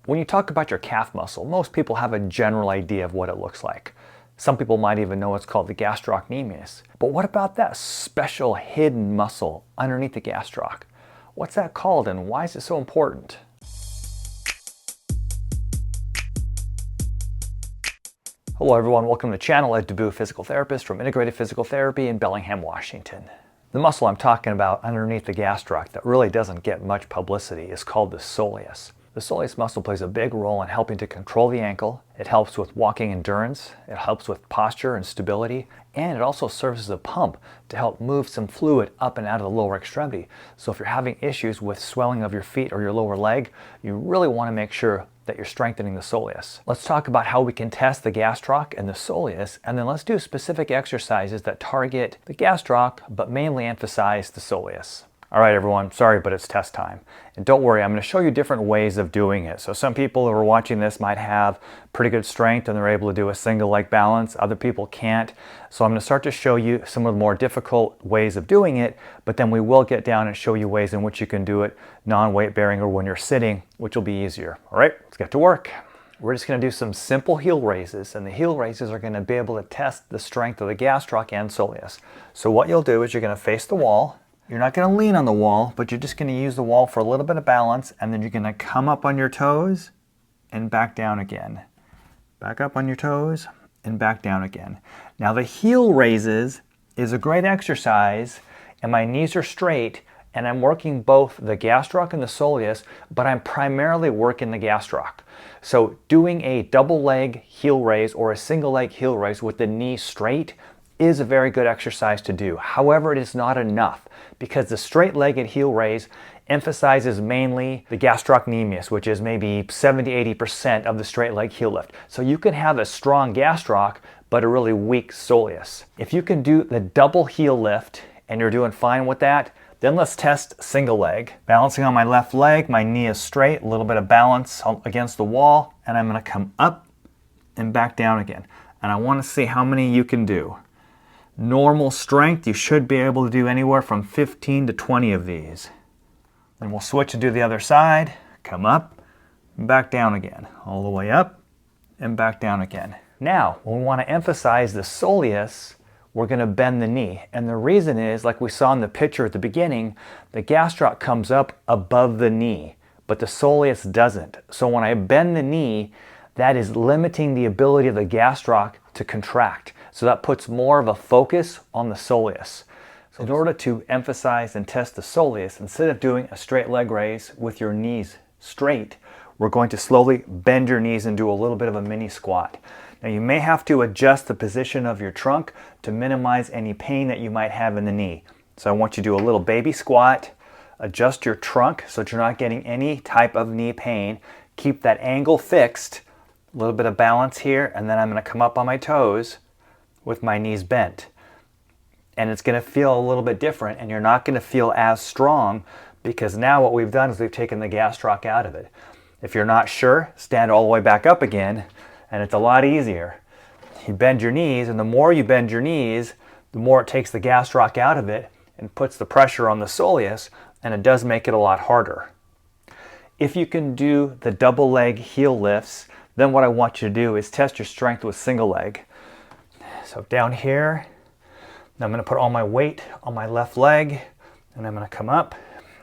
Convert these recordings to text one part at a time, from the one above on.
When you talk about your calf muscle, most people have a general idea of what it looks like. Some people might even know it's called the gastrocnemius. But what about that special hidden muscle underneath the gastroc? What's that called and why is it so important? Hello everyone, welcome to the channel. Ed Dubu, physical therapist from Integrated Physical Therapy in Bellingham, Washington. The muscle I'm talking about underneath the gastroc that really doesn't get much publicity is called the soleus. The soleus muscle plays a big role in helping to control the ankle. It helps with walking endurance, it helps with posture and stability, and it also serves as a pump to help move some fluid up and out of the lower extremity. So if you're having issues with swelling of your feet or your lower leg, you really want to make sure that you're strengthening the soleus. Let's talk about how we can test the gastroc and the soleus, and then let's do specific exercises that target the gastroc but mainly emphasize the soleus. All right, everyone, sorry, but it's test time. And don't worry, I'm going to show you different ways of doing it. So some people who are watching this might have pretty good strength and they're able to do a single leg balance. Other people can't. So I'm going to start to show you some of the more difficult ways of doing it, but then we will get down and show you ways in which you can do it non-weight bearing or when you're sitting, which will be easier. All right, let's get to work. We're just going to do some simple heel raises, and the heel raises are going to be able to test the strength of the gastroc and soleus. So what you'll do is you're going to face the wall. You're not going to lean on the wall, but you're just going to use the wall for a little bit of balance, and then you're going to come up on your toes and back down again. Back up on your toes and back down again. Now the heel raises is a great exercise, and my knees are straight, and I'm working both the gastroc and the soleus, but I'm primarily working the gastroc. So doing a double leg heel raise or a single leg heel raise with the knee straight is a very good exercise to do. However, it is not enough because the straight-legged heel raise emphasizes mainly the gastrocnemius, which is maybe 70-80% of the straight leg heel lift. So you can have a strong gastroc, but a really weak soleus. If you can do the double heel lift and you're doing fine with that, then let's test single leg. Balancing on my left leg, my knee is straight, a little bit of balance against the wall, and I'm gonna come up and back down again. And I wanna see how many you can do. Normal strength, you should be able to do anywhere from 15 to 20 of these. Then we'll switch and do the other side. Come up, and back down again. All the way up, and back down again. Now, when we want to emphasize the soleus, we're going to bend the knee. And the reason is, like we saw in the picture at the beginning, the gastroc comes up above the knee, but the soleus doesn't. So when I bend the knee, that is limiting the ability of the gastroc to contract. So that puts more of a focus on the soleus. So in order to emphasize and test the soleus, instead of doing a straight leg raise with your knees straight, we're going to slowly bend your knees and do a little bit of a mini squat. Now you may have to adjust the position of your trunk to minimize any pain that you might have in the knee. So I want you to do a little baby squat, adjust your trunk so that you're not getting any type of knee pain. Keep that angle fixed, a little bit of balance here, and then I'm going to come up on my toes with my knees bent. And it's going to feel a little bit different, and you're not going to feel as strong because now what we've done is we've taken the gastroc out of it. If you're not sure, stand all the way back up again, and it's a lot easier. You bend your knees, and the more you bend your knees, the more it takes the gastroc out of it and puts the pressure on the soleus, and it does make it a lot harder. If you can do the double leg heel lifts, then what I want you to do is test your strength with single leg. So down here, now I'm going to put all my weight on my left leg, and I'm going to come up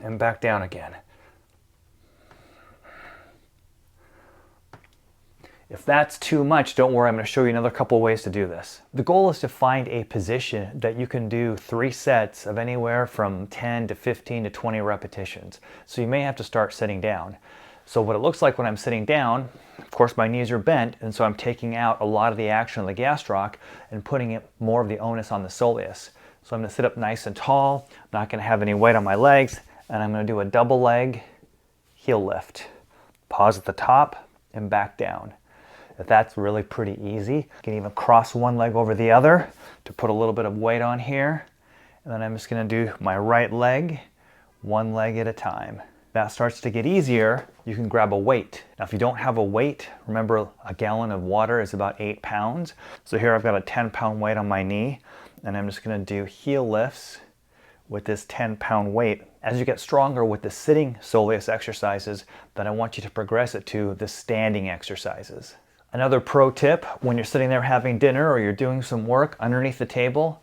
and back down again. If that's too much, don't worry, I'm going to show you another couple ways to do this. The goal is to find a position that you can do 3 sets of anywhere from 10 to 15 to 20 repetitions. So you may have to start sitting down. So what it looks like when I'm sitting down, of course my knees are bent, and so I'm taking out a lot of the action of the gastroc and putting more of the onus on the soleus. So I'm going to sit up nice and tall, not going to have any weight on my legs, and I'm going to do a double leg heel lift. Pause at the top and back down. If that's really pretty easy, you can even cross one leg over the other to put a little bit of weight on here. And then I'm just going to do my right leg, one leg at a time. That starts to get easier, you can grab a weight. Now if you don't have a weight, remember a gallon of water is about 8 pounds. So here I've got a 10-pound weight on my knee, and I'm just going to do heel lifts with this 10-pound weight. As you get stronger with the sitting soleus exercises, then I want you to progress it to the standing exercises. Another pro tip, when you're sitting there having dinner or you're doing some work underneath the table,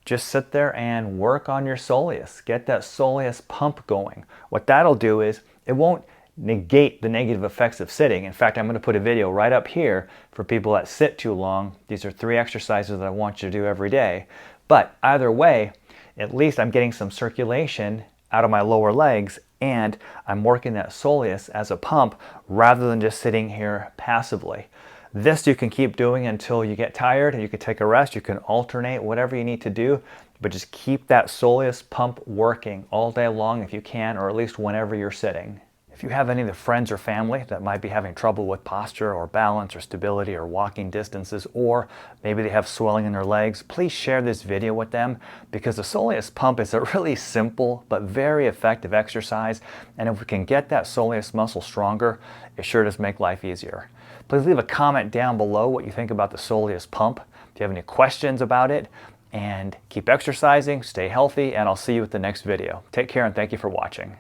just sit there and work on your soleus. Get that soleus pump going. What that'll do is it won't negate the negative effects of sitting. In fact, I'm going to put a video right up here for people that sit too long. These are 3 exercises that I want you to do every day. But either way, at least I'm getting some circulation out of my lower legs and I'm working that soleus as a pump rather than just sitting here passively. This you can keep doing until you get tired and you can take a rest. You can alternate whatever you need to do, but just keep that soleus pump working all day long if you can, or at least whenever you're sitting. If you have any of the friends or family that might be having trouble with posture or balance or stability or walking distances, or maybe they have swelling in their legs, please share this video with them, because the soleus pump is a really simple but very effective exercise, and if we can get that soleus muscle stronger, it sure does make life easier. Please leave a comment down below what you think about the soleus pump. If you have any questions about it, and keep exercising, stay healthy, and I'll see you at the next video. Take care and thank you for watching.